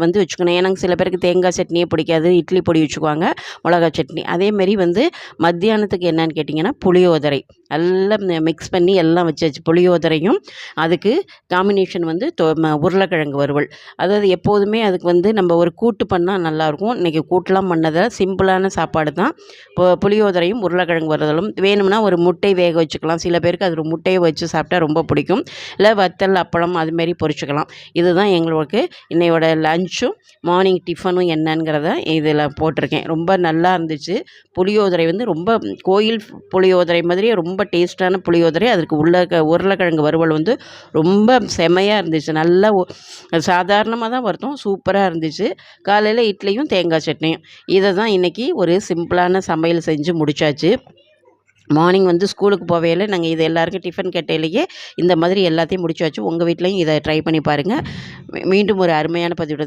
வந்து வச்சுக்கணும். ஏன்னா சில பேருக்கு தேங்காய் சட்னியே பிடிக்காது. இட்லி பொடி வச்சுக்குவாங்க. மிளகா சட்னி. அதேமாரி வந்து மத்தியானத்துக்கு என்னன்னு கேட்டிங்கன்னா, புளியோதரை. எல்லாம் மிக்ஸ் பண்ணி எல்லாம் வச்சாச்சு. புளியோதரையும் அதுக்கு காம்பினேஷன் வந்து உருளைக்கிழங்கு வறுவல். அதாவது எப்போதுமே அதுக்கு வந்து நம்ம ஒரு கூட்டு பண்ணால் நல்லாயிருக்கும். இன்றைக்கி கூட்டுலாம் பண்ணதில்ல. சிம்பிளான சாப்பாடு தான். புளியோதரையும் உருளைக்கிழங்கு வறுவலும். வேணும்னா ஒரு முட்டை வேக வச்சுக்கலாம். சில பேருக்கு அது ஒரு முட்டையை வச்சு சாப்பிட்டா ரொம்ப பிடிக்கும். இல்லை வத்தல், அப்பளம் அதுமாரி பொரிச்சுக்கலாம். இதுதான் எங்களுக்கு இன்னையோட லஞ்சும் மார்னிங் டிஃபனும் என்னங்கிறத இதில் போட்டிருக்கேன். ரொம்ப நல்லா இருந்துச்சு. புளியோதரை வந்து ரொம்ப கோயில் புளியோதரை மாதிரியே ரொம்ப டேஸ்ட்டான புளியோதரை. அதற்கு உருளைக்கிழங்கு வறுவல் வந்து ரொம்ப செமையாக இருந்துச்சு. நல்லா சாதாரணமாக தான் வருத்தோம். சூப்பராக இருந்துச்சு. காலையில் இட்லியும் தேங்காய் சட்னியும். இதை தான் இன்றைக்கி ஒரு சிம்பிளான சமையல் செஞ்சு முடித்தாச்சு. மார்னிங் வந்து ஸ்கூலுக்கு போகையில் நாங்கள் இது எல்லாருக்கும் டிஃபன் கட்டையிலேயே இந்த மாதிரி எல்லாத்தையும் முடிச்சாச்சு. உங்கள் வீட்லேயும் இதை ட்ரை பண்ணி பாருங்கள். மீண்டும் ஒரு அருமையான பதிவுடன்